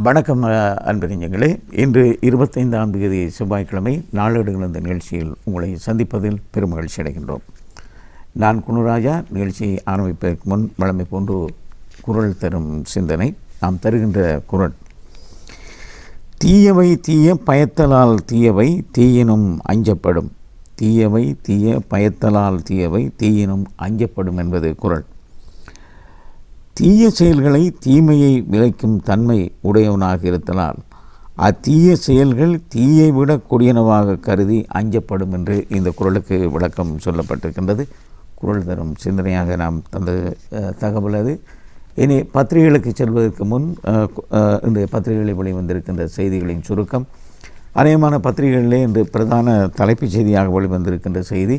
வணக்கம் அன்பறிஞர்களே. இன்று 25ஆம் தேதி செவ்வாய்க்கிழமை நாளேடுகள் இந்த நிகழ்ச்சியில் உங்களை சந்திப்பதில் பெருமகிழ்ச்சி அடைகின்றோம். நான் குணராஜா. நிகழ்ச்சியை ஆரம்பிப்பதற்கு முன் வழமை போன்று குரல் தரும் சிந்தனை. நாம் தருகின்ற குரல்: தீயவை தீய பயத்தலால் தீயவை தீயினும் அஞ்சப்படும். தீயவை தீய பயத்தலால் தீயவை தீயினும் அஞ்சப்படும் என்பது குரல். தீய செயல்களை தீமையை விளைக்கும் தன்மை உடையவனாக இருத்தலால் அத்தீய செயல்கள் தீயை விட கொடியனவாக கருதி அஞ்சப்படும் என்று இந்த குறளுக்கு விளக்கம் சொல்லப்பட்டிருக்கின்றது. குறள் தரும் சிந்தனையாக நாம் தந்த தகவல் அது. இனி பத்திரிகைகளுக்கு செல்வதற்கு முன் இந்த பத்திரிகைகளில் வெளிவந்திருக்கின்ற செய்திகளின் சுருக்கம். அநேகமான பத்திரிகைகளிலே இன்று பிரதான தலைப்புச் செய்தியாக வெளிவந்திருக்கின்ற செய்தி: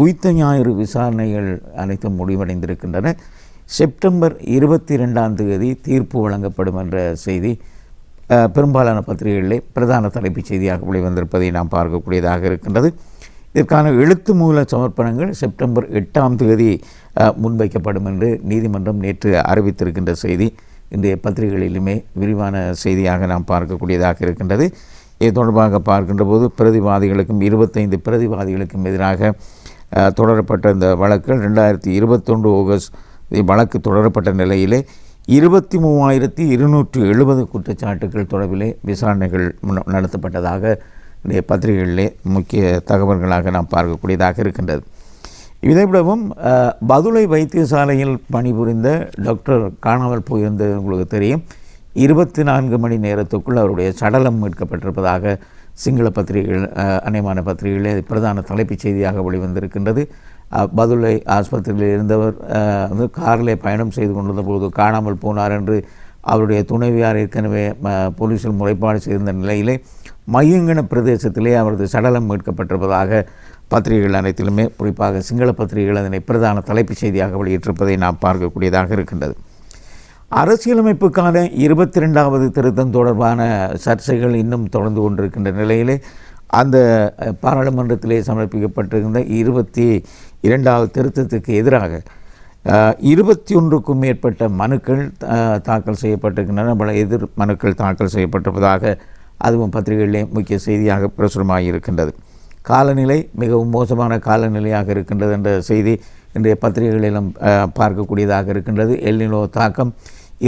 உயிர்த்த ஞாயிறு விசாரணைகள் அனைத்தும் முடிவடைந்திருக்கின்றன. செப்டம்பர் 22ஆம் தேதி தீர்ப்பு வழங்கப்படும் என்ற செய்தி பெரும்பாலான பத்திரிகைகளிலே பிரதான தலைப்புச் செய்தியாக வெளிவந்திருப்பதை நாம் பார்க்கக்கூடியதாக இருக்கின்றது. இதற்கான எழுத்து மூல சமர்ப்பணங்கள் செப்டம்பர் 8ஆம் தேதி முன்வைக்கப்படும் என்று நீதிமன்றம் நேற்று அறிவித்திருக்கின்ற செய்தி இன்றைய பத்திரிகைகளிலுமே விரிவான செய்தியாக நாம் பார்க்கக்கூடியதாக இருக்கின்றது. இது தொடர்பாக பார்க்கின்ற போது பிரதிவாதிகளுக்கும் 25 பிரதிவாதிகளுக்கும் எதிராக தொடரப்பட்ட இந்த வழக்குகள் 2021 ஆகஸ்ட் வழக்கு தொடரப்பட்ட நிலையிலே 23,270 குற்றச்சாட்டுகள் தொடர்பிலே விசாரணைகள் நடத்தப்பட்டதாக இன்றைய பத்திரிகைகளிலே முக்கிய தகவல்களாக நாம் பார்க்கக்கூடியதாக இருக்கின்றது. இதைவிடவும் பதுளை வைத்தியசாலையில் பணிபுரிந்த டாக்டர் காணாமல் போயிருந்தது உங்களுக்கு தெரியும். 24 மணி நேரத்துக்குள் அவருடைய சடலம் மீட்கப்பட்டிருப்பதாக சிங்கள பத்திரிகைகள் அநேகமான பத்திரிகைகளே பிரதான தலைப்புச் செய்தியாக வெளிவந்திருக்கின்றது. பதுளை ஆஸ்பத்திரியில் இருந்தவர் காரில் பயணம் செய்து கொண்டிருந்த போது காணாமல் போனார் என்று அவருடைய துணைவியார் ஏற்கனவே போலீஸில் முறைப்பாடு செய்திருந்த நிலையிலே மையங்கன பிரதேசத்திலே அவரது சடலம் மீட்கப்பட்டிருப்பதாக பத்திரிகைகள் அனைத்திலுமே, குறிப்பாக சிங்கள பத்திரிகைகள் அதனை பிரதான தலைப்புச் செய்தியாக வெளியிட்டிருப்பதை நாம் பார்க்கக்கூடியதாக இருக்கின்றது. அரசியலமைப்புக்கான 22வது திருத்தம் தொடர்பான சர்ச்சைகள் இன்னும் தொடர்ந்து கொண்டிருக்கின்ற நிலையிலே அந்த பாராளுமன்றத்திலே சமர்ப்பிக்கப்பட்டிருந்த 22வது திருத்தத்துக்கு எதிராக 21க்கும் மேற்பட்ட மனுக்கள் தாக்கல் செய்யப்பட்டிருக்கின்றன. பல எதிர் மனுக்கள் தாக்கல் செய்யப்பட்டிருப்பதாக அதுவும் பத்திரிகைகளிலே முக்கிய செய்தியாக பிரசுரமாக இருக்கின்றது. காலநிலை மிகவும் மோசமான காலநிலையாக இருக்கின்றது என்ற செய்தி இன்றைய பத்திரிகைகளிலும் பார்க்கக்கூடியதாக இருக்கின்றது. எல்னினோ தாக்கம்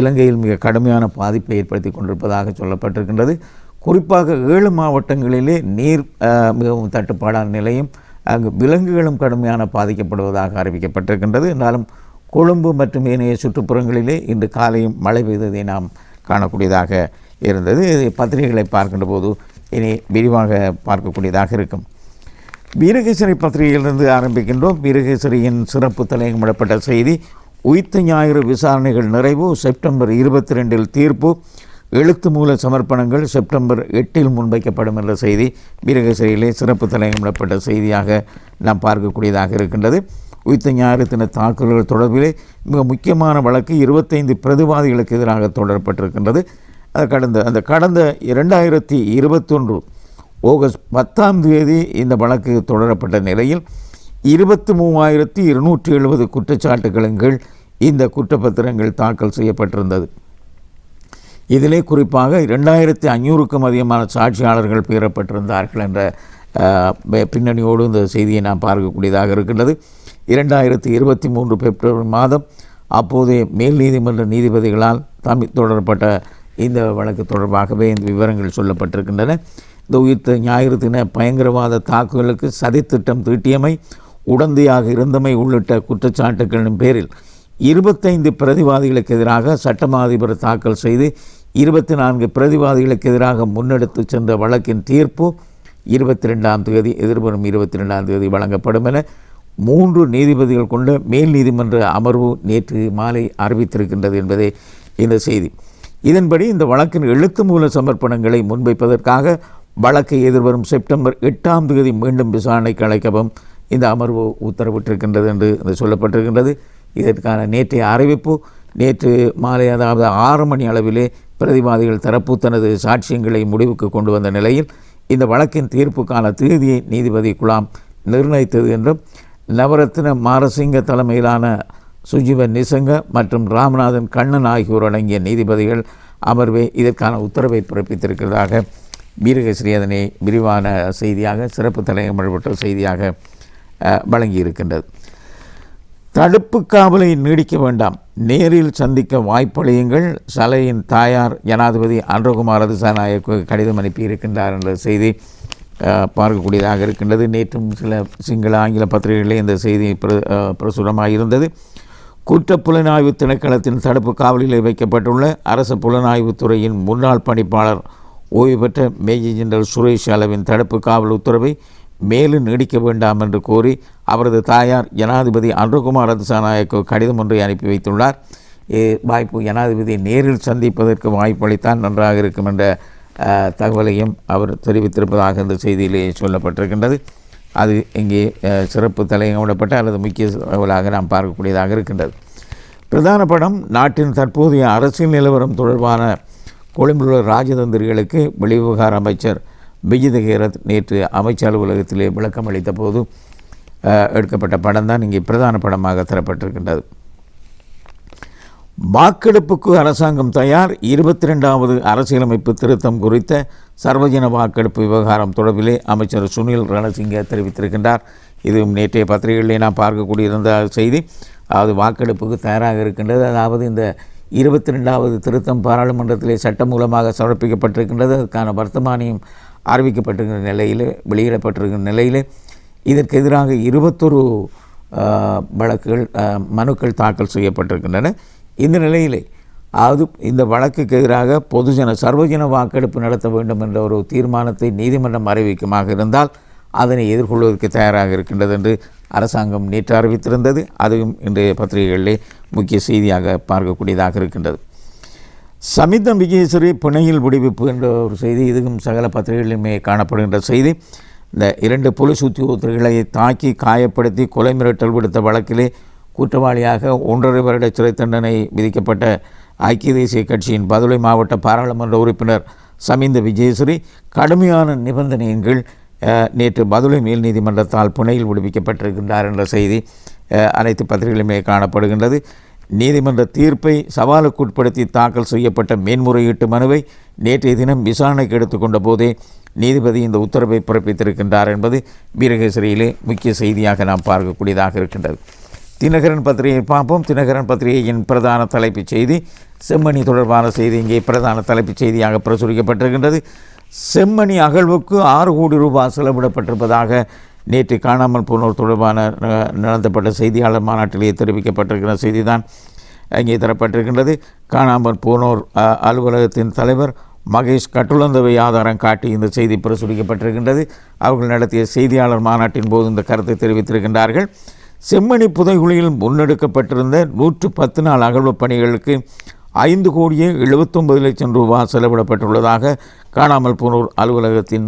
இலங்கையில் மிக கடுமையான பாதிப்பை ஏற்படுத்தி கொண்டிருப்பதாக சொல்லப்பட்டிருக்கின்றது. குறிப்பாக 7 மாவட்டங்களிலே நீர் மிகவும் தட்டுப்பாடான நிலையும் அங்கு விலங்குகளும் கடுமையான பாதிக்கப்படுவதாக அறிவிக்கப்பட்டிருக்கின்றது. என்றாலும் கொழும்பு மற்றும் ஏனைய சுற்றுப்புறங்களிலே இன்று காலையும் மழை பெய்ததை நாம் காணக்கூடியதாக இருந்தது. பத்திரிகைகளை பார்க்கின்ற போது இனி விரிவாக பார்க்கக்கூடியதாக இருக்கும். வீரகேசரி பத்திரிகையிலிருந்து ஆரம்பிக்கின்றோம். வீரகேசரியின் சிறப்பு தலையங்கமிடப்பட்ட செய்தி: உயிர்த்த ஞாயிறு விசாரணைகள் நிறைவு, செப்டம்பர் 22 தீர்ப்பு, எழுத்து மூல சமர்ப்பணங்கள் செப்டம்பர் 8 முன்வைக்கப்படும் என்ற செய்தி வீரகேசரியிலே சிறப்பு தலையங்கமிடப்பட்ட செய்தியாக நாம் பார்க்கக்கூடியதாக இருக்கின்றது. உயிர்த்த ஞாயிறு தின தாக்குதல்கள் தொடர்பிலே மிக முக்கியமான வழக்கு 25 பிரதிவாதிகளுக்கு எதிராக தொடரப்பட்டிருக்கின்றது. கடந்த 2021 ஆகஸ்ட் 10ஆம் தேதி இந்த வழக்கு தொடரப்பட்ட நிலையில் 23,270 குற்றச்சாட்டுகளின் கீழ் இந்த குற்றப்பத்திரங்கள் தாக்கல் செய்யப்பட்டிருந்தது. இதிலே குறிப்பாக 2,500க்கும் அதிகமான சாட்சியாளர்கள் பெறப்பட்டிருந்தார்கள் என்ற பின்னணியோடு இந்த செய்தியை நாம் பார்க்கக்கூடியதாக இருக்கின்றது. 2023 பிப்ரவரி மாதம் அப்போதைய மேல் நீதிமன்ற நீதிபதிகளால் தொடரப்பட்ட இந்த வழக்கு தொடர்பாகவே இந்த விவரங்கள் சொல்லப்பட்டிருக்கின்றன. இந்த உயிர்த்த ஞாயிறு தின பயங்கரவாத தாக்குதலுக்கு சதித்திட்டம் தீட்டியமை, உடந்தையாக இருந்தமை உள்ளிட்ட குற்றச்சாட்டுகளின் பேரில் 25 பிரதிவாதிகளுக்கு எதிராக சட்டமா அதிபர் தாக்கல் செய்து 24 பிரதிவாதிகளுக்கு எதிராக முன்னெடுத்து சென்ற வழக்கின் தீர்ப்பு 22ஆம் தேதி எதிர்வரும் 22ஆம் தேதி வழங்கப்படும் என 3 நீதிபதிகள் கொண்ட மேல் நீதிமன்ற அமர்வு நேற்று மாலை அறிவித்திருக்கின்றது என்பதே இந்த செய்தி. இதன்படி இந்த வழக்கின் எழுத்து மூல சமர்ப்பணங்களை முன்வைப்பதற்காக வழக்கை எதிர்வரும் செப்டம்பர் 8ஆம் தேதி மீண்டும் விசாரணைக்கு அழைக்கவும் இந்த அமர்வு உத்தரவிட்டிருக்கின்றது என்று சொல்லப்பட்டிருக்கின்றது. இதற்கான நேற்றைய அறிவிப்பு நேற்று மாலை, அதாவது 6 மணி அளவிலே பிரதிவாதிகள் தரப்பு தனது சாட்சியங்களை முடிவுக்கு கொண்டு வந்த நிலையில் இந்த வழக்கின் தீர்ப்புக்கான தேதியை நீதிபதி குலாம் நிர்ணயித்தது என்றும் நவரத்ன மாரசிங்க தலைமையிலான சுஜீவ நிசங்க மற்றும் ராமநாதன் கண்ணன் ஆகியோர் அடங்கிய நீதிபதிகள் அமர்வே இதற்கான உத்தரவை பிறப்பித்திருக்கிறதாக வீரகேசரி அதனை விரிவான செய்தியாக சிறப்பு தலையங்கப்பட்ட செய்தியாக வழங்கியிருக்கின்றது. தடுப்பு காவலை நீடிக்க வேண்டாம், நேரில் சந்திக்க வாய்ப்பளியுங்கள், சலையின் தாயார் ஜனாதிபதி அன்ரகுமார் திசாநாயக்கு கடிதம் அனுப்பியிருக்கின்றார் என்ற செய்தி பார்க்கக்கூடியதாக இருக்கின்றது. நேற்றும் சில சிங்கள ஆங்கில பத்திரிகைகளிலே இந்த செய்தி பிரசுரமாக இருந்தது. குற்றப்புலனாய்வு திணைக்களத்தின் தடுப்பு காவலில் வைக்கப்பட்டுள்ள அரசு புலனாய்வுத்துறையின் முன்னாள் பணிப்பாளர் ஓய்வு பெற்ற மேஜர் ஜெனரல் சுரேஷ் அளவின் தடுப்பு காவல் உத்தரவை மேலும் நீடிக்க வேண்டாம் என்று கோரி அவரது தாயார் ஜனாதிபதி அன்ரகுமார் திசாநாயக்கு கடிதம் ஒன்றை அனுப்பி வைத்துள்ளார். வாய்ப்பு ஜனாதிபதியை நேரில் சந்திப்பதற்கு வாய்ப்பளித்தான் நன்றாக இருக்கும் என்ற தகவலையும் அவர் தெரிவித்திருப்பதாக இந்த செய்தியிலே சொல்லப்பட்டிருக்கின்றது. அது இங்கே சிறப்பு தலையங்கப்பட்ட அல்லது முக்கிய தகவலாக நாம் பார்க்கக்கூடியதாக இருக்கின்றது. பிரதான படம் நாட்டின் தற்போதைய அரசியல் நிலவரம் தொடர்பான கொழும்புள்ள ராஜதந்திரிகளுக்கு வெளிவிவகார அமைச்சர் விஜித கேரத் நேற்று அமைச்சர் அலுவலகத்திலே விளக்கம் அளித்த போது எடுக்கப்பட்ட படம் தான் இங்கே பிரதான படமாக தரப்பட்டிருக்கின்றது. வாக்கெடுப்புக்கு அரசாங்கம் தயார், 22வது அரசியலமைப்பு திருத்தம் குறித்த சர்வஜன வாக்கெடுப்பு விவகாரம் தொடர்பிலே அமைச்சர் சுனில் ரணசிங்க தெரிவித்திருக்கின்றார். இதுவும் நேற்றைய பத்திரிகைகளிலே நாம் பார்க்கக்கூடியிருந்த செய்தி. அதாவது வாக்கெடுப்புக்கு தயாராக இருக்கின்றது. அதாவது இந்த 22வது திருத்தம் பாராளுமன்றத்திலே சட்டம் மூலமாக சமர்ப்பிக்கப்பட்டிருக்கின்றது. அதற்கான வர்த்தமானியம் அறிவிக்கப்பட்டிருக்கிற நிலையில் வெளியிடப்பட்டிருக்கிற நிலையில் இதற்கு எதிராக 21 வழக்குகள் மனுக்கள் தாக்கல் செய்யப்பட்டிருக்கின்றன. இந்த நிலையிலே அதாவது இந்த வழக்குக்கு எதிராக பொதுஜன சர்வஜன வாக்கெடுப்பு நடத்த வேண்டும் என்ற ஒரு தீர்மானத்தை நீதிமன்றம் அறிவிக்குமாக இருந்தால் அதனை எதிர்கொள்வதற்கு தயாராக இருக்கின்றது என்று அரசாங்கம் நேற்று அறிவித்திருந்தது. அதுவும் இன்றைய பத்திரிகைகளிலே முக்கிய செய்தியாக பார்க்கக்கூடியதாக இருக்கின்றது. சமிதம் விஜயேஸ்வரி பிணையில் விடுவிப்பு என்ற ஒரு செய்தி இதுவும் சகல பத்திரிகைகளிலுமே காணப்படுகின்ற செய்தி. இந்த 2 போலீஸ் உத்தியோகத்தர்களை தாக்கி காயப்படுத்தி கொலை மிரட்டல் விடுத்த வழக்கிலே குற்றவாளியாக 1.5 வருட சிறை தண்டனை விதிக்கப்பட்ட ஐக்கிய தேசிய கட்சியின் பதுளை மாவட்ட பாராளுமன்ற உறுப்பினர் சமிந்த விஜயேஸ்வரி கடுமையான நிபந்தனையின் கீழ் நேற்று பதுளை மேல் நீதிமன்றத்தால் பிணையில் விடுவிக்கப்பட்டிருக்கின்றார் என்ற செய்தி அனைத்து பத்திரிகைகளுமே காணப்படுகின்றது. நீதிமன்ற தீர்ப்பை சவாலுக்குட்படுத்தி தாக்கல் செய்யப்பட்ட மேன்முறையீட்டு மனுவை நேற்றைய தினம் விசாரணைக்கு எடுத்துக்கொண்ட போதே நீதிபதி இந்த உத்தரவை பிறப்பித்திருக்கின்றார் என்பது வீரகேசரியிலே முக்கிய செய்தியாக நாம் பார்க்கக்கூடியதாக இருக்கின்றது. தினகரன் பத்திரிகையை பார்ப்போம். தினகரன் பத்திரிகையின் பிரதான தலைப்புச் செய்தி செம்மணி தொடர்பான செய்தி இங்கே பிரதான தலைப்புச் செய்தியாக பிரசுரிக்கப்பட்டிருக்கின்றது. செம்மணி அகழ்வுக்கு 6 கோடி ரூபாய் செலவிடப்பட்டிருப்பதாக நேற்று காணாமல் போனோர் தொடர்பான நடத்தப்பட்ட செய்தியாளர் மாநாட்டிலேயே தெரிவிக்கப்பட்டிருக்கிற செய்தி தான் இங்கே தரப்பட்டிருக்கின்றது. காணாமல் போனோர் அலுவலகத்தின் தலைவர் மகேஷ் கட்டுலந்தவை ஆதாரம் காட்டி இந்த செய்தி பிரசுரிக்கப்பட்டிருக்கின்றது. அவர்கள் நடத்திய செய்தியாளர் மாநாட்டின் போது இந்த கருத்தை தெரிவித்திருக்கின்றார்கள். செம்மணி புதைகுழியில் முன்னெடுக்கப்பட்டிருந்த 110 நாள் அகழ்வுப் பணிகளுக்கு 5 கோடியே 79 லட்சம் ரூபாய் செலவிடப்பட்டுள்ளதாக காணாமல் போனோர் அலுவலகத்தின்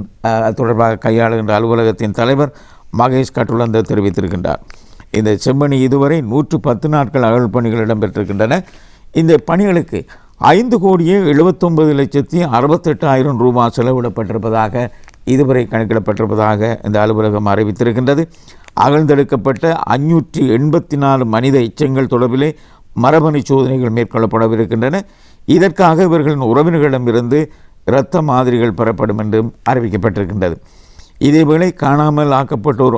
தொடர்பாக கையாளுகின்ற அலுவலகத்தின் தலைவர் மகேஷ் கட்டுலந்த தெரிவித்திருக்கின்றார். இந்த செம்மணி இதுவரை 110 நாட்கள் அகழ்வு பணிகள் இடம்பெற்றிருக்கின்றன. இந்த பணிகளுக்கு 5 கோடியே 79 லட்சத்தி 68,000 ரூபாய் செலவிடப்பட்டிருப்பதாக இதுவரை கணக்கிடப்பட்டிருப்பதாக இந்த அலுவலகம் அறிவித்திருக்கின்றது. அகழ்ந்தெடுக்கப்பட்ட 584 மனித எச்சங்கள் தொடர்பிலே மரபணு சோதனைகள் மேற்கொள்ளப்படவிருக்கின்றன. இதற்காக இவர்களின் உறவினர்களிடமிருந்து இரத்த மாதிரிகள் பெறப்படும் என்றும் அறிவிக்கப்பட்டிருக்கின்றது. இதேவேளை காணாமல் ஆக்கப்பட்டோர்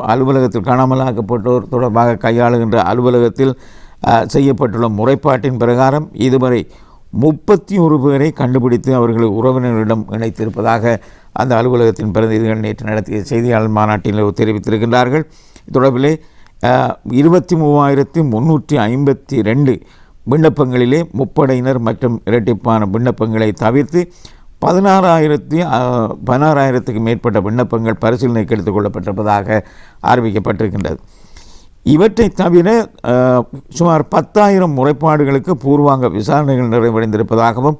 தொடர்பாக கையாளுகின்ற அலுவலகத்தில் செய்யப்பட்டுள்ள முறைப்பாட்டின் பிரகாரம் இதுவரை 31 பேரை கண்டுபிடித்து அவர்களை உறவினர்களிடம் இணைத்திருப்பதாக அந்த அலுவலகத்தின் பிரதிநிதிகள் நேற்று நடத்திய செய்தியாளர் மாநாட்டில் தெரிவித்திருக்கின்றார்கள். தொடர்பிலே 23,352 விண்ணப்பங்களிலே முப்படையினர் மற்றும் இரட்டிப்பான விண்ணப்பங்களை தவிர்த்து 16,000க்கு மேற்பட்ட விண்ணப்பங்கள் பரிசீலனைக்கு எடுத்துக் கொள்ளப்பட்டிருப்பதாக அறிவிக்கப்பட்டிருக்கின்றது. இவற்றை தவிர சுமார் 10,000 முறைப்பாடுகளுக்கு பூர்வாங்க விசாரணைகள் நிறைவடைந்திருப்பதாகவும்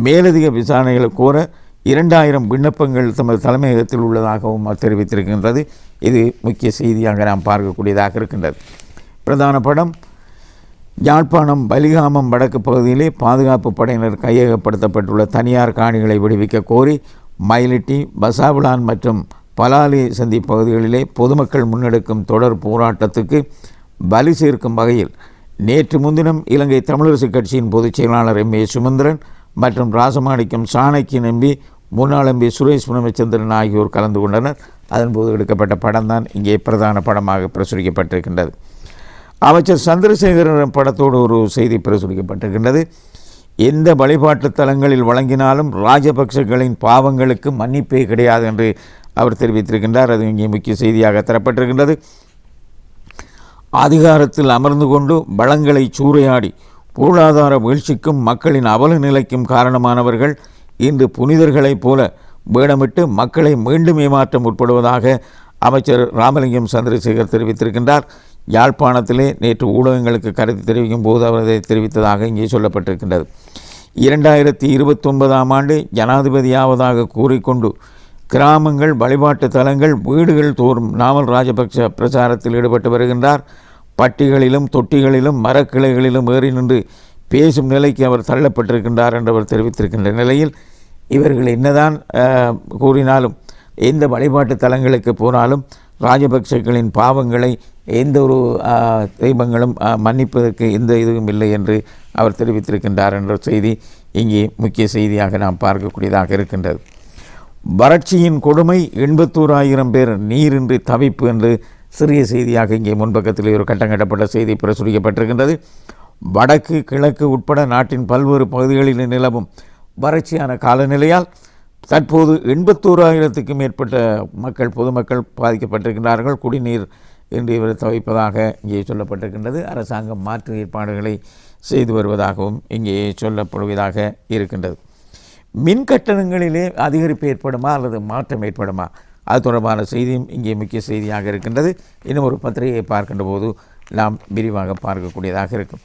மேலதிக விசாரணைகளை கோர 2,000 விண்ணப்பங்கள் தமது தலைமையகத்தில் உள்ளதாகவும் தெரிவித்திருக்கின்றது. இது முக்கிய செய்தியாக நாம் பார்க்கக்கூடியதாக இருக்கின்றது. பிரதான படம் யாழ்ப்பாணம் பலிகாமம் வடக்கு பகுதியிலே பாதுகாப்பு படையினர் கையகப்படுத்தப்பட்டுள்ள தனியார் காணிகளை விடுவிக்க கோரி மயிலிட்டி, பசாபுலான் மற்றும் பலாலி சந்தி பகுதிகளிலே பொதுமக்கள் முன்னெடுக்கும் தொடர் போராட்டத்துக்கு பலி சேர்க்கும் வகையில் நேற்று முன்தினம் இலங்கை தமிழரசுக் கட்சியின் பொதுச் செயலாளர் M.A. சுமந்திரன், மற்றும் ராசமாணிக்கம் சாணக்கியன் எம்பி, முன்னாள் எம்பி சுரேஷ் பிரேமச்சந்திரன் ஆகியோர் கலந்து கொண்டனர். அதன்போது எடுக்கப்பட்ட படம் தான் இங்கே பிரதான படமாக பிரசுரிக்கப்பட்டிருக்கின்றது. அமைச்சர் சந்திரசேகரன் படத்தோடு ஒரு செய்தி பிரசுரிக்கப்பட்டிருக்கின்றது. எந்த வழிபாட்டு தலங்களில் வழங்கினாலும் ராஜபக்சகளின் பாவங்களுக்கு மன்னிப்பே கிடையாது என்று அவர் தெரிவித்திருக்கின்றார். அது இங்கே முக்கிய செய்தியாக தரப்பட்டிருக்கின்றது. அதிகாரத்தில் அமர்ந்து கொண்டு வளங்களை சூறையாடி பொருளாதார வீழ்ச்சிக்கும் மக்களின் அவல நிலைக்கும் காரணமானவர்கள் இன்று புனிதர்களைப் போல வேடமிட்டு மக்களை மீண்டும் ஏமாற்ற முற்படுவதாக அமைச்சர் ராமலிங்கம் சந்திரசேகர் தெரிவித்திருக்கின்றார். யாழ்ப்பாணத்திலே நேற்று ஊடகங்களுக்கு கருத்து தெரிவிக்கும் போது அவர் அதை தெரிவித்ததாக இங்கே சொல்லப்பட்டிருக்கின்றது. 2029ஆம் ஆண்டு ஜனாதிபதியாவதாக கூறிக்கொண்டு கிராமங்கள், வழிபாட்டு தலங்கள், வீடுகள் தோறும் நாமல் ராஜபக்ச பிரச்சாரத்தில் ஈடுபட்டு வருகின்றார். பட்டிகளிலும் தொட்டிகளிலும் மரக்கிளைகளிலும் ஏறி நின்று பேசும் நிலைக்கு அவர் தள்ளப்பட்டிருக்கின்றார் என்று அவர் தெரிவித்திருக்கின்ற நிலையில், இவர்கள் என்னதான் கூறினாலும், எந்த வழிபாட்டு தலங்களுக்கு போனாலும் ராஜபக்சகளின் பாவங்களை எந்த ஒரு தெய்வங்களும் மன்னிப்பதற்கு எந்த இதுவும் இல்லை என்று அவர் தெரிவித்திருக்கின்றார் என்ற செய்தி இங்கே முக்கிய செய்தியாக நாம் பார்க்கக்கூடியதாக இருக்கின்றது. வறட்சியின் கொடுமை, 81,000 பேர் நீரின்றி தவிப்பு என்று சிறிய செய்தியாக இங்கே முன்பக்கத்தில் ஒரு கட்டங்கட்டப்பட்ட செய்தி பிரசுரிக்கப்பட்டிருக்கின்றது. வடக்கு, கிழக்கு உட்பட நாட்டின் பல்வேறு பகுதிகளில் நிலவும் வறட்சியான காலநிலையால் தற்போது 81,000க்கும் மேற்பட்ட பொதுமக்கள் பாதிக்கப்பட்டிருக்கின்றார்கள். குடிநீர் என்று இவர் தவிப்பதாக இங்கே சொல்லப்பட்டிருக்கின்றது. அரசாங்கம் மாற்று ஏற்பாடுகளை செய்து வருவதாகவும் இங்கே சொல்லப்படுவதாக இருக்கின்றது. மின் கட்டணங்களிலே அதிகரிப்பு ஏற்படுமா அல்லது மாற்றம் ஏற்படுமா, அது தொடர்பான செய்தியும் இங்கே முக்கிய செய்தியாக இருக்கின்றது. இன்னும் ஒரு பத்திரிகையை பார்க்கின்ற போது நாம் விரிவாக பார்க்கக்கூடியதாக இருக்கும்.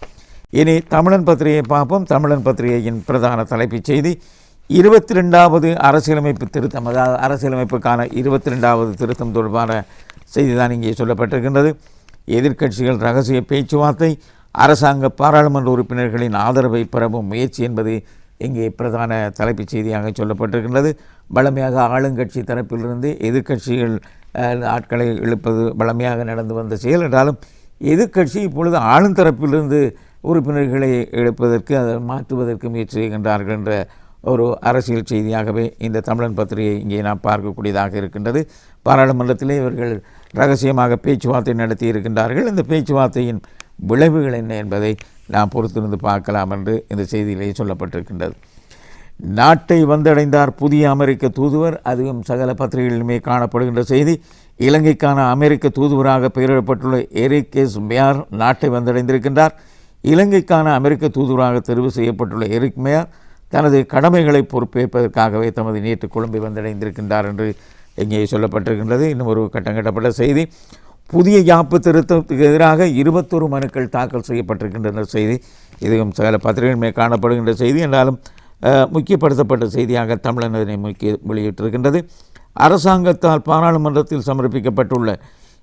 இனி தமிழன் பத்திரிகையை பார்ப்போம். தமிழன் பத்திரிகையின் பிரதான தலைப்புச் செய்தி 22வது அரசியலமைப்பு திருத்தம், அதாவது அரசியலமைப்புக்கான 22வது திருத்தம் தொடர்பான செய்தி தான் இங்கே சொல்லப்பட்டிருக்கின்றது. எதிர்க்கட்சிகள் ரகசிய பேச்சுவார்த்தை, அரசாங்க பாராளுமன்ற உறுப்பினர்களின் ஆதரவை பெறவும் முயற்சி என்பது இங்கே பிரதான தலைப்புச் செய்தியாக சொல்லப்பட்டிருக்கின்றது. வழமையாக ஆளுங்கட்சி தரப்பிலிருந்து எதிர்க்கட்சிகள் ஆட்களை இழுப்பது வழமையாக நடந்து வந்த செயல் என்றாலும், எதிர்க்கட்சி இப்பொழுது ஆளும் தரப்பிலிருந்து உறுப்பினர்களை இழுப்பதற்கு, அதை மாற்றுவதற்கு முயற்சி செய்கின்றார்கள் என்ற ஒரு அரசியல் செய்தியாகவே இந்த தமிழன் பத்திரிகை இங்கே நாம் பார்க்கக்கூடியதாக இருக்கின்றது. பாராளுமன்றத்திலே இவர்கள் இரகசியமாக பேச்சுவார்த்தை நடத்தி இருக்கின்றார்கள். இந்த பேச்சுவார்த்தையின் விளைவுகள் என்ன என்பதை நாம் பொறுத்திருந்து பார்க்கலாம் என்று இந்த செய்தியிலேயே சொல்லப்பட்டிருக்கின்றது. நாட்டை வந்தடைந்தார் புதிய அமெரிக்க தூதுவர், அதுவும் சகல பத்திரிகைகளிலுமே காணப்படுகின்ற செய்தி. இலங்கைக்கான அமெரிக்க தூதுவராக பெயரிடப்பட்டுள்ள எரிக் எஸ் மேயர் நாட்டை வந்தடைந்திருக்கின்றார். இலங்கைக்கான அமெரிக்க தூதுவராக தெரிவு செய்யப்பட்டுள்ள எரிக் மேயர் தனது கடமைகளை பொறுப்பேற்பதற்காகவே தமது நேற்று கொழும்பை வந்தடைந்திருக்கின்றார் என்று இங்கே சொல்லப்பட்டிருக்கின்றது. இன்னும் ஒரு கட்டங்கட்டப்பட்ட செய்தி. புதிய யாப்பு திருத்தத்துக்கு எதிராக 21 மனுக்கள் தாக்கல் செய்யப்பட்டிருக்கின்ற செய்தி. இதுவும் சகல பத்திரிகைகளுமே காணப்படுகின்ற செய்தி என்றாலும் முக்கியப்படுத்தப்பட்ட செய்தியாக தமிழன் அதனை வெளியிட்டிருக்கின்றது. அரசாங்கத்தால் பாராளுமன்றத்தில் சமர்ப்பிக்கப்பட்டுள்ள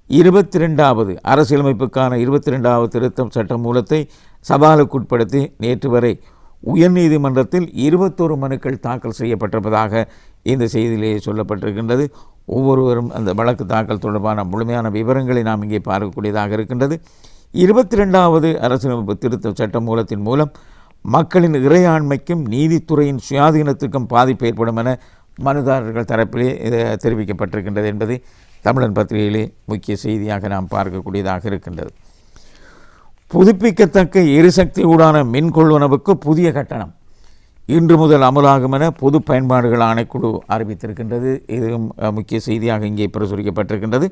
22வது அரசியலமைப்புக்கான 22வது திருத்தம் சட்ட மூலத்தை சவாலுக்குட்படுத்தி நேற்று வரை உயர்நீதிமன்றத்தில் 21 மனுக்கள் தாக்கல் செய்யப்பட்டிருப்பதாக இந்த செய்தியிலேயே சொல்லப்பட்டிருக்கின்றது. ஒவ்வொருவரும் அந்த வழக்கு தாக்கல் தொடர்பான முழுமையான விவரங்களை நாம் இங்கே பார்க்கக்கூடியதாக இருக்கின்றது. 22வது அரசியலமைப்பு திருத்த சட்ட மூலத்தின் மூலம் மக்களின் இறையாண்மைக்கும் நீதித்துறையின் சுயாதீனத்துக்கும் பாதிப்பு ஏற்படும் என மனுதாரர்கள் தரப்பிலே தெரிவிக்கப்பட்டிருக்கின்றது என்பது தமிழன் பத்திரிகையிலே முக்கிய செய்தியாக நாம் பார்க்கக்கூடியதாக இருக்கின்றது. புதுப்பிக்கத்தக்க எரிசக்தி ஊடான மின் கொள்வனவுக்கு புதிய கட்டணம் இன்று முதல் அமலாகும் என பொது பயன்பாடுகள் ஆணைக்குழு அறிவித்திருக்கின்றது. இதுவும் முக்கிய செய்தியாக இங்கே பிரசுரிக்கப்பட்டிருக்கின்றது.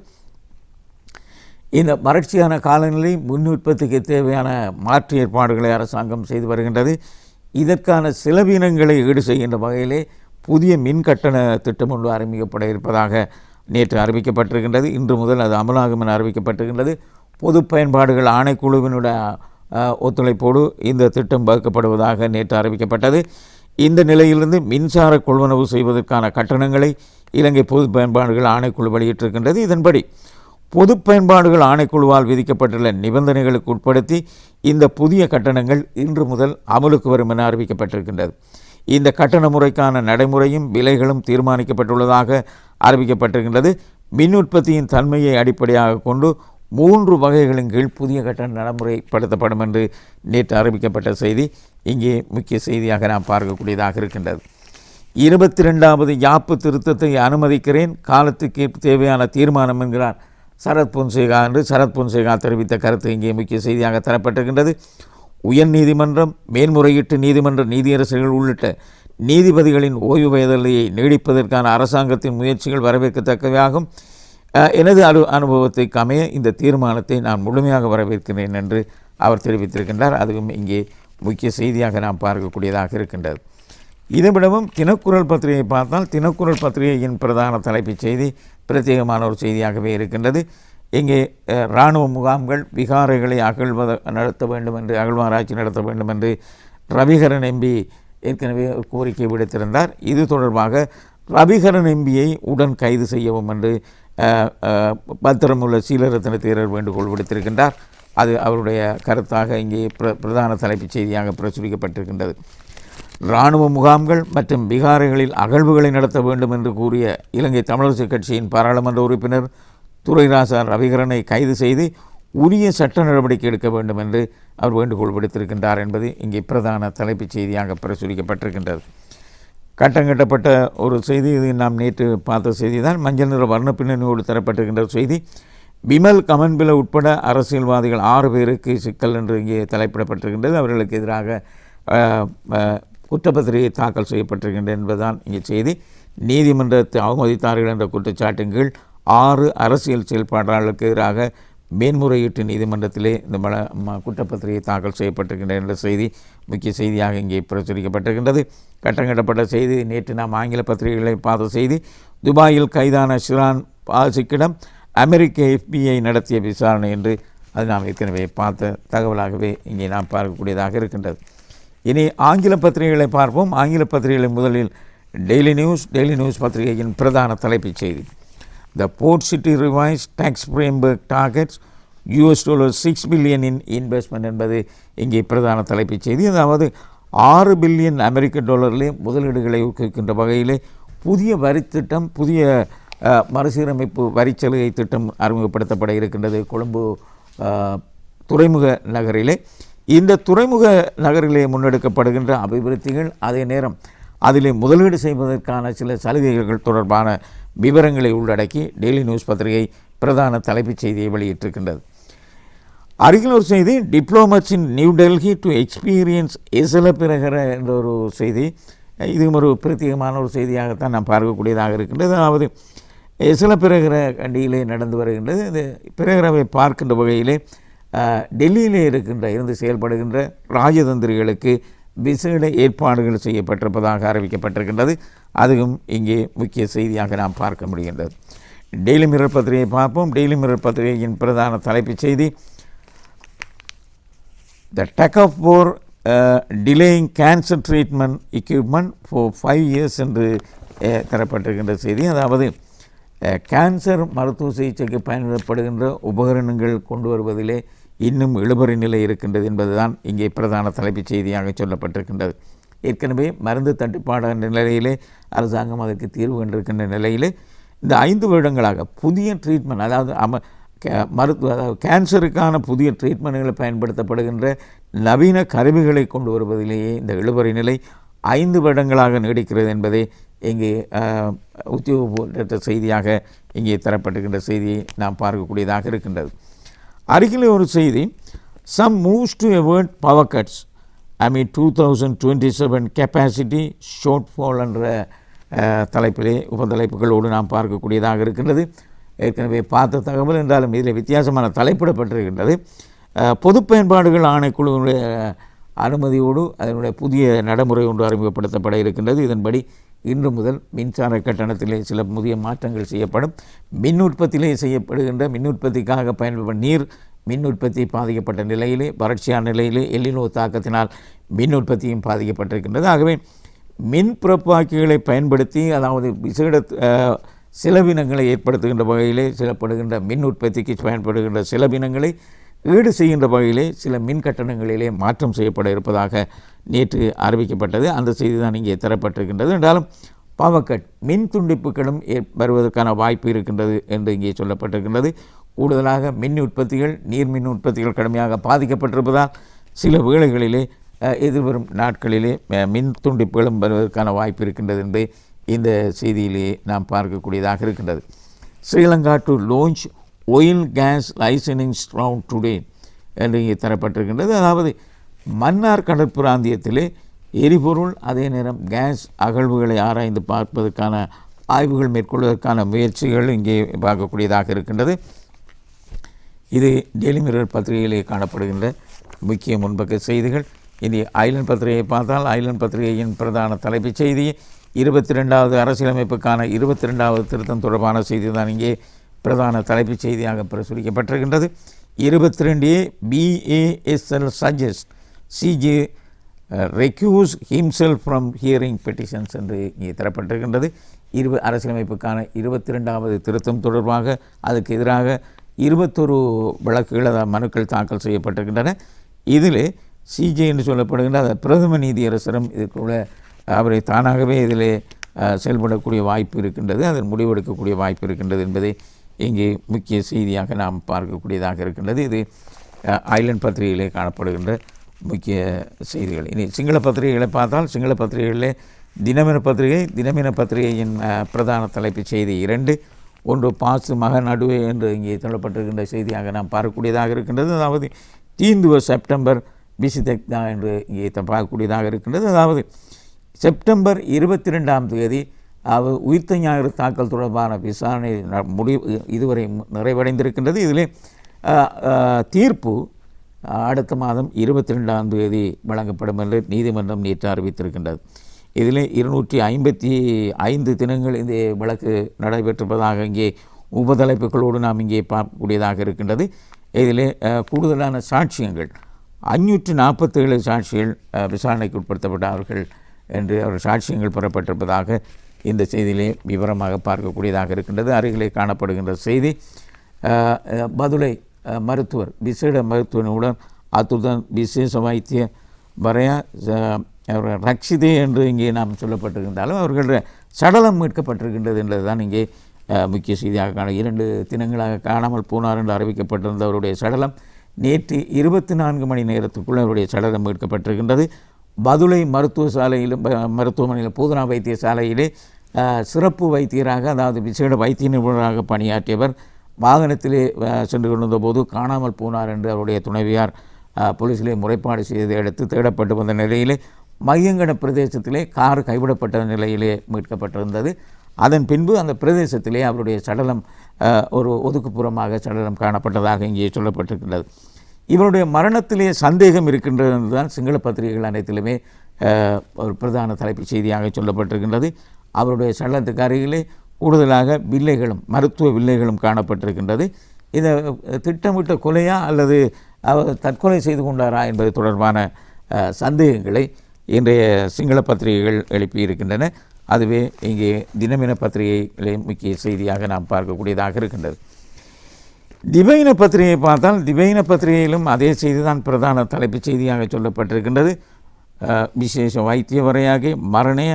இந்த வறட்சியான காலநிலை முன் உற்பத்திக்கு தேவையான மாற்று ஏற்பாடுகளை அரசாங்கம் செய்து வருகின்றது. இதற்கான செலவினங்களை ஈடு செய்கின்ற வகையிலே புதிய மின் கட்டண திட்டம் ஒன்று அறிவிக்கப்பட இருப்பதாக நேற்று அறிவிக்கப்பட்டிருக்கின்றது. இன்று முதல் அது அமலாகும் என அறிவிக்கப்பட்டிருக்கின்றது. பொது பயன்பாடுகள் ஆணைக்குழுவினுடைய ஒத்துழைப்போடு இந்த திட்டம் வகுக்கப்படுவதாக நேற்று அறிவிக்கப்பட்டது. இந்த நிலையிலிருந்து மின்சார கொள்வனவு செய்வதற்கான கட்டணங்களை இலங்கை பொது பயன்பாடுகள் ஆணைக்குழு வெளியிட்டிருக்கின்றது. இதன்படி பொது பயன்பாடுகள் ஆணைக்குழுவால் விதிக்கப்பட்டுள்ள நிபந்தனைகளுக்கு உட்படுத்தி இந்த புதிய கட்டணங்கள் இன்று முதல் அமலுக்கு வரும் என அறிவிக்கப்பட்டிருக்கின்றது. இந்த கட்டண முறைக்கான நடைமுறையும் விலைகளும் தீர்மானிக்கப்பட்டுள்ளதாக அறிவிக்கப்பட்டிருக்கின்றது. மின் உற்பத்தியின் தன்மையை அடிப்படையாக கொண்டு 3 வகைகளின் கீழ் புதிய கட்டண நடைமுறைப்படுத்தப்படும் என்று நேற்று அறிவிக்கப்பட்ட செய்தி இங்கே முக்கிய செய்தியாக நாம் பார்க்கக்கூடியதாக இருக்கின்றது. 22வது யாப்பு திருத்தத்தை அனுமதிக்கிறேன், காலத்துக்கு தேவையான தீர்மானம் என்கிறார் சரத் பொன்சேகா என்று சரத் பொன்சேகா தெரிவித்த கருத்து இங்கே முக்கிய செய்தியாக தரப்பட்டிருக்கின்றது. உயர்நீதிமன்றம், மேல்முறையீட்டு நீதிமன்ற நீதியரசர்கள் உள்ளிட்ட நீதிபதிகளின் ஓய்வு வயதிலையை நீடிப்பதற்கான அரசாங்கத்தின் முயற்சிகள் வரவேற்கத்தக்கவையாகும். எனது அனுபவத்துக்கு அமைய இந்த தீர்மானத்தை நான் முழுமையாக வரவேற்கிறேன் என்று அவர் தெரிவித்திருக்கின்றார். அதுவும் இங்கே முக்கிய செய்தியாக நாம் பார்க்கக்கூடியதாக இருக்கின்றது. இதைவிடவும் தினக்குரல் பத்திரிகை பார்த்தால் தினக்குரல் பத்திரிகையின் பிரதான தலைப்புச் செய்தி பிரத்யேகமான ஒரு செய்தியாகவே இருக்கின்றது. இங்கே இராணுவ முகாம்கள் விகாரைகளை நடத்த வேண்டும் என்று அகழ்வாராய்ச்சி நடத்த வேண்டும் என்று ரவிகரன் எம்பி ஏற்கனவே கோரிக்கை விடுத்திருந்தார். இது தொடர்பாக ரவிகரன் எம்பியை உடன் கைது செய்யவும் என்று பத்திரமுள்ள சீலரத்ன தேரர் வேண்டுகோள் விடுத்திருக்கின்றார். அது அவருடைய கருத்தாக இங்கே பிரதான தலைப்புச் செய்தியாக பிரசுரிக்கப்பட்டிருக்கின்றது. இராணுவ முகாம்கள் மற்றும் விகாரைகளில் அகழ்வுகளை நடத்த வேண்டும் என்று கூறிய இலங்கை தமிழரசுக் கட்சியின் பாராளுமன்ற உறுப்பினர் துரைராசா ரவிகரனை கைது செய்து உரிய சட்ட நடவடிக்கை எடுக்க வேண்டும் என்று அவர் வேண்டுகோள் விடுத்திருக்கின்றார் என்பது இங்கே பிரதான தலைப்புச் செய்தியாக பிரசுரிக்கப்பட்டிருக்கின்றது. கட்டங்கட்டப்பட்ட ஒரு செய்தி, இது நாம் நேற்று பார்த்த செய்தி தான். மஞ்சள் நிற வர்ண பின்னணியோடு தரப்பட்டிருக்கின்ற செய்தி. விமல் கமன்பில உட்பட அரசியல்வாதிகள் 6 பேருக்கு சிக்கல் என்று இங்கே தலைப்பிடப்பட்டிருக்கின்றது. அவர்களுக்கு எதிராக குற்றப்பத்திரிகை தாக்கல் செய்யப்பட்டிருக்கின்றது என்பதுதான் இங்கே செய்தி. நீதிமன்றத்தை அவமதித்தார்கள் என்ற குற்றச்சாட்டின் கீழ் 6 அரசியல் செயல்பாட்டாளர்களுக்கு எதிராக மேன்முறையீட்டு நீதிமன்றத்திலே இந்த குற்றப்பத்திரிகை தாக்கல் செய்யப்பட்டிருக்கின்ற என்ற செய்தி முக்கிய செய்தியாக இங்கே பிரசுரிக்கப்பட்டிருக்கின்றது. கட்டங்கட்டப்பட்ட செய்தி நேற்று நாம் ஆங்கில பத்திரிகைகளை பார்த்த செய்தி. துபாயில் கைதான ஷிரான் பாசிக்கிடம் அமெரிக்க FBI நடத்திய விசாரணை என்று அது நாம் ஏற்கனவே பார்த்த தகவலாகவே இங்கே நாம் பார்க்கக்கூடியதாக இருக்கின்றது. இனி ஆங்கில பத்திரிகைகளை பார்ப்போம். ஆங்கில பத்திரிகைகளை முதலில் டெய்லி நியூஸ் பத்திரிகையின் பிரதான தலைப்புச் செய்தி. The Port City Revised Tax Framework Targets $6 billion in investment என்பது இங்கே பிரதான தலைப்புச் செய்தி. அதாவது $6 பில்லியன் முதலீடுகளை ஊக்குவிக்கின்ற வகையிலே புதிய வரித்திட்டம், புதிய மறுசீரமைப்பு வரிச்சலுகை திட்டம் அறிமுகப்படுத்தப்பட இருக்கின்றது கொழும்பு துறைமுக நகரிலே. இந்த துறைமுக நகரிலே முன்னெடுக்கப்படுகின்ற அபிவிருத்திகள், அதே நேரம் அதிலே முதலீடு செய்வதற்கான சில சலுகைகள் தொடர்பான விவரங்களை உள்ளடக்கி டெய்லி நியூஸ் பத்திரிகை பிரதான தலைப்புச் செய்தியை வெளியிட்டிருக்கின்றது. அருகில் ஒரு செய்தி, diplomats in New Delhi to experience எசல பிரகர என்ற ஒரு செய்தி. இதுவும் ஒரு பிரத்யேகமான ஒரு செய்தியாகத்தான் நாம் பார்க்கக்கூடியதாக இருக்கின்றது. அதாவது எசல பிரகர கண்டியிலே நடந்து வருகின்றது. இந்த பிரகரவை பார்க்கின்ற வகையிலே டெல்லியிலே இருந்து செயல்படுகின்ற ராஜதந்திரிகளுக்கு விசேட ஏற்பாடுகள் செய்யப்பட்டிருப்பதாக அறிவிக்கப்பட்டிருக்கின்றது. அதுவும் இங்கே முக்கிய செய்தியாக நாம் பார்க்க முடிகின்றது. டெய்லி மிரர் பத்திரிகையை பார்ப்போம். டெய்லி மிரர் பத்திரிகையின் பிரதான தலைப்புச் செய்தி, the tug of war delaying cancer treatment equipment for 5 years என்று தரப்பட்டிருக்கின்ற செய்தி. அதாவது கேன்சர் மருத்துவ சிகிச்சைக்கு பயன்படுத்தப்படுகின்ற உபகரணங்கள் கொண்டு வருவதிலே இன்னும் இழுபறி நிலை இருக்கின்றது என்பதுதான் இங்கே பிரதான தலைப்புச் செய்தியாக சொல்லப்பட்டிருக்கின்றது. ஏற்கனவே மருந்து தட்டுப்பாடு என்ற நிலையிலே அரசாங்கம் அதற்கு தீர்வு கண்டிருக்கின்ற நிலையிலே இந்த 5 வருடங்களாக புதிய ட்ரீட்மெண்ட், அதாவது அதாவது கேன்சருக்கான புதிய ட்ரீட்மெண்ட்களை பயன்படுத்தப்படுகின்ற நவீன கருவிகளை கொண்டு வருவதிலேயே இந்த இழுபறி நிலை 5 வருடங்களாக நீடிக்கிறது என்பதை இங்கே உத்தியோகபூர்வ செய்தியாக இங்கே தரப்பட்டிருக்கின்ற செய்தியை நாம் பார்க்கக்கூடியதாக இருக்கின்றது. அருகிலே ஒரு செய்தி, some moves to avoid power cuts amid 2027 capacity shortfall என்ற தலைப்பிலே உபதலைப்புகளோடு நாம் பார்க்கக்கூடியதாக இருக்கின்றது. ஏற்கனவே பார்த்த தகவல் என்றாலும் இதில் வித்தியாசமான தலைப்பிடப்பட்டிருக்கின்றது. பொது பயன்பாடுகள் ஆணைக்குழுவுடைய அனுமதியோடு அதனுடைய புதிய நடைமுறை ஒன்று அறிமுகப்படுத்தப்பட இருக்கின்றது. இதன்படி இன்று முதல் மின்சார கட்டணத்திலே சில புதிய மாற்றங்கள் செய்யப்படும். மின் உற்பத்தியிலே செய்யப்படுகின்ற மின் உற்பத்திக்காக பயன்படும் நீர் மின் உற்பத்தி பாதிக்கப்பட்ட நிலையிலே, வறட்சியான நிலையிலே எல்லினோ தாக்கத்தினால் மின் உற்பத்தியும் பாதிக்கப்பட்டிருக்கின்றது. ஆகவே மின் பிறப்பாக்கிகளை பயன்படுத்தி, அதாவது விசேட செலவினங்களை ஏற்படுத்துகின்ற வகையிலே சிலப்படுகின்ற மின் உற்பத்திக்கு பயன்படுகின்ற செலவினங்களை ஈடு செய்கின்ற வகையிலே சில மின் கட்டணங்களிலே மாற்றம் செய்யப்பட இருப்பதாக நேற்று அறிவிக்கப்பட்டது. அந்த செய்தி தான் இங்கே தரப்பட்டிருக்கின்றது. என்றாலும் பவர் கட் மின் துண்டிப்புகளும் வருவதற்கான வாய்ப்பு இருக்கின்றது என்று இங்கே சொல்லப்பட்டிருக்கின்றது. கூடுதலாக மின் உற்பத்திகள் நீர் மின் உற்பத்திகள் கடுமையாக பாதிக்கப்பட்டிருப்பதால் சில வேளைகளிலே எதிர்வரும் நாட்களிலே மின் துண்டிப்புகளும் வருவதற்கான வாய்ப்பு இருக்கின்றது என்று இந்த செய்தியிலே நாம் பார்க்கக்கூடியதாக இருக்கின்றது. Sri Lanka to launch oil gas licensing round today என்று இங்கே தரப்பட்டிருக்கின்றது. அதாவது மன்னார் கடற்பிராந்தியத்திலே எரிபொருள் அதே நேரம் கேஸ் அகழ்வுகளை ஆராய்ந்து பார்ப்பதற்கான ஆய்வுகள் மேற்கொள்வதற்கான முயற்சிகள் இங்கே பார்க்கக்கூடியதாக இருக்கின்றது. இது டெய்லி மிரர் பத்திரிகையிலே காணப்படுகின்ற முக்கிய முன்பக்க செய்திகள். இனி ஐலண்ட் பத்திரிகையை பார்த்தால் ஐலண்ட் பத்திரிகையின் பிரதான தலைப்புச் செய்தி 22வது அரசியலமைப்புக்கான 22வது திருத்தம் தொடர்பான செய்தி தான் இங்கே பிரதான தலைப்புச் செய்தியாக பிரசுரிக்கப்பட்டிருக்கின்றது. 22A BASL suggest CJ recuse himself from hearing petitions என்று இங்கே தரப்பட்டிருக்கின்றது. அரசியலமைப்புக்கான 22வது திருத்தம் தொடர்பாக அதுக்கு எதிராக 21 வழக்குகள் மனுக்கள் தாக்கல் செய்யப்பட்டிருக்கின்றன. இதில் சிஜே என்று சொல்லப்படுகின்ற பிரதம நீதியரசரும் இதுக்குள்ள அவரை தானாகவே இதில் செயல்படக்கூடிய வாய்ப்பு இருக்கின்றது, அதன் முடிவெடுக்கக்கூடிய வாய்ப்பு இருக்கின்றது என்பதை இங்கே முக்கிய செய்தியாக நாம் பார்க்கக்கூடியதாக இருக்கின்றது. இது ஐலண்ட் பத்திரிகையிலே காணப்படுகின்ற முக்கிய செய்திகள். இனி சிங்கள பத்திரிகைகளை பார்த்தால் சிங்கள பத்திரிகைகளிலே தினமின பத்திரிகையின் பிரதான தலைப்புச் செய்தி 2. ஒன்று பாசு மக நடுவே என்று இங்கே சொல்லப்பட்டிருக்கின்ற செய்தியாக நாம் பார்க்கக்கூடியதாக இருக்கின்றது. அதாவது தீந்துவ செப்டம்பர் பிசிதெக்தா என்று இங்கே பார்க்கக்கூடியதாக இருக்கின்றது. அதாவது செப்டம்பர் 22ஆம் தேதி உயிர்த்த ஞாயிறு தாக்கல் தொடர்பான விசாரணை இதுவரை நிறைவடைந்திருக்கின்றது. இதிலே தீர்ப்பு அடுத்த மாதம் 22ஆம் தேதி வழங்கப்படும் என்று நீதிமன்றம் நேற்று அறிவித்திருக்கின்றது. இதில் 255 தினங்கள் இந்த வழக்கு நடைபெற்றிருப்பதாக இங்கே உபதலைப்புகளோடு நாம் இங்கே பார்க்கக்கூடியதாக இருக்கின்றது. இதில் கூடுதலான சாட்சியங்கள் 547 சாட்சிகள் விசாரணைக்கு உட்படுத்தப்பட்டார்கள் என்று அவர் சாட்சியங்கள் பெறப்பட்டிருப்பதாக இந்த செய்தியிலே விவரமாக பார்க்கக்கூடியதாக இருக்கின்றது. அருகிலே காணப்படுகின்ற செய்தி பதுளை மருத்துவர் விசேட மருத்துவனுடன் அத்துடன் விசேஷ வைத்திய வரையா ரக்ஷிதே என்று இங்கே நாம் சொல்லப்பட்டிருக்கின்றாலும் அவர்களுடைய சடலம் மீட்கப்பட்டிருக்கின்றது என்பதுதான் இங்கே முக்கிய செய்தியாக 2 தினங்களாக காணாமல் போனார் என்று அறிவிக்கப்பட்டிருந்த அவருடைய சடலம் நேற்று 24 மணி நேரத்துக்குள் அவருடைய சடலம் மீட்கப்பட்டிருக்கின்றது. பதுளை மருத்துவமனையில் போதனா வைத்தியசாலையிலே சிறப்பு வைத்தியராக அதாவது விசேட வைத்திய நிபுணராக பணியாற்றியவர் வாகனத்திலே சென்று கொண்டிருந்த போது காணாமல் போனார் என்று அவருடைய துணைவியார் போலீஸிலே முறைப்பாடு செய்ததை அடுத்து தேடப்பட்டு வந்த நிலையிலே மையங்கட பிரதேசத்திலே கார் கைவிடப்பட்ட நிலையிலே மீட்கப்பட்டிருந்தது. அதன் பின்பு அந்த பிரதேசத்திலே அவருடைய சடலம் ஒரு ஒதுக்குப்புறமாக சடலம் காணப்பட்டதாக இங்கே சொல்லப்பட்டிருக்கின்றது. இவருடைய மரணத்திலே சந்தேகம் இருக்கின்றது என்றுதான் சிங்கள பத்திரிகைகள் அனைத்திலுமே ஒரு பிரதான தலைப்புச் செய்தியாக சொல்லப்பட்டிருக்கின்றது. அவருடைய சடலத்துக்கு அருகிலே கூடுதலாக மருத்துவ வில்லைகளும் காணப்பட்டிருக்கின்றது. இதை திட்டமிட்ட கொலையா அல்லது அவர் தற்கொலை செய்து கொண்டாரா என்பது தொடர்பான சந்தேகங்களை இன்றைய சிங்கள பத்திரிகைகள் எழுப்பியிருக்கின்றன. அதுவே இங்கே தினமின பத்திரிகைகளே முக்கிய செய்தியாக நாம் பார்க்கக்கூடியதாக இருக்கின்றது. திவைன பத்திரிகையை பார்த்தால் திவைன பத்திரிகையிலும் அதே செய்தி தான் பிரதான தலைப்புச் செய்தியாக சொல்லப்பட்டிருக்கின்றது. விசேஷ வைத்திய வரையாக மரணே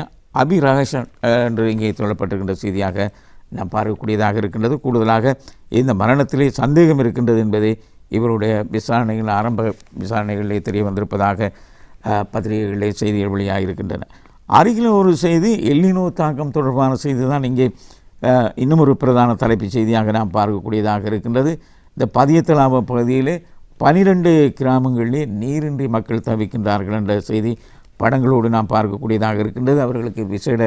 அபிரகசன் என்று இங்கே சொல்லப்பட்டிருக்கின்ற செய்தியாக நாம் பார்க்கக்கூடியதாக இருக்கின்றது. கூடுதலாக இந்த மரணத்திலே சந்தேகம் இருக்கின்றது என்பதை இவருடைய விசாரணைகள் ஆரம்ப விசாரணைகளிலே தெரிய வந்திருப்பதாக பத்திரிகைகளிலே செய்திகள் வெளியாக இருக்கின்றன. அருகில் ஒரு செய்தி எல்லினோ தாக்கம் தொடர்பான செய்தி தான் இங்கே இன்னும் ஒரு பிரதான தலைப்புச் செய்தியாக நாம் பார்க்கக்கூடியதாக இருக்கின்றது. இந்த பதியத்தலாப பகுதியிலே 12 கிராமங்களிலே நீரின்றி மக்கள் தவிக்கின்றார்கள் என்ற செய்தி படங்களோடு நாம் பார்க்கக்கூடியதாக இருக்கின்றது. அவர்களுக்கு விசேட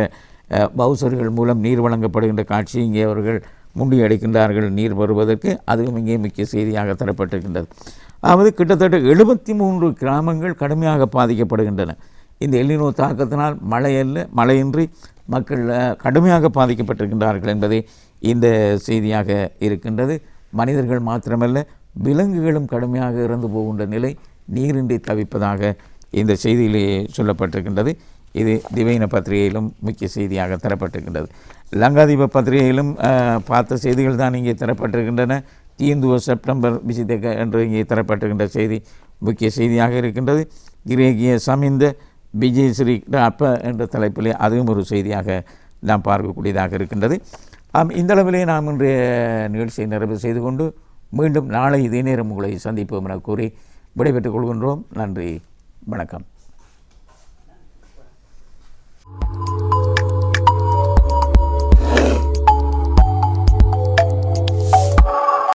பவுசர்கள் மூலம் நீர் வழங்கப்படுகின்ற காட்சி இங்கே அவர்கள் முண்டியடிக்கின்றார்கள் நீர் வருவதற்கு. அதுவும் இங்கே முக்கிய செய்தியாக தரப்பட்டிருக்கின்றது. அதாவது கிட்டத்தட்ட 73 கிராமங்கள் கடுமையாக பாதிக்கப்படுகின்றன. இந்த எல்லினோ தாக்கத்தினால் மழையின்றி மக்கள் கடுமையாக பாதிக்கப்பட்டிருக்கின்றார்கள் என்பதே இந்த செய்தியாக இருக்கின்றது. மனிதர்கள் மாத்திரமல்ல விலங்குகளும் கடுமையாக இறந்து போகின்ற நிலை நீரின்றி தவிப்பதாக இந்த செய்தியிலே சொல்லப்பட்டிருக்கின்றது. இது திவைன பத்திரிகையிலும் முக்கிய செய்தியாக தரப்பட்டிருக்கின்றது. லங்காதீப பத்திரிகையிலும் பார்த்த செய்திகள் தான் இங்கே தரப்பட்டிருக்கின்றன. தீந்துவ செப்டம்பர் பிசிதெக என்று இங்கே தரப்பட்டிருக்கின்ற செய்தி முக்கிய செய்தியாக இருக்கின்றது. கிரேகிய சமிந்த விஜயஸ்ரீ அப்ப என்ற தலைப்பிலே அதுவும் ஒரு செய்தியாக நாம் பார்க்கக்கூடியதாக இருக்கின்றது. இந்தளவிலே நாம் இன்றைய நிகழ்ச்சியை நிறைவு செய்து கொண்டு மீண்டும் நாளை இதே நேரம் உங்களை சந்திப்போம் என கூறி விடைபெற்றுக் கொள்கின்றோம். நன்றி, வணக்கம்.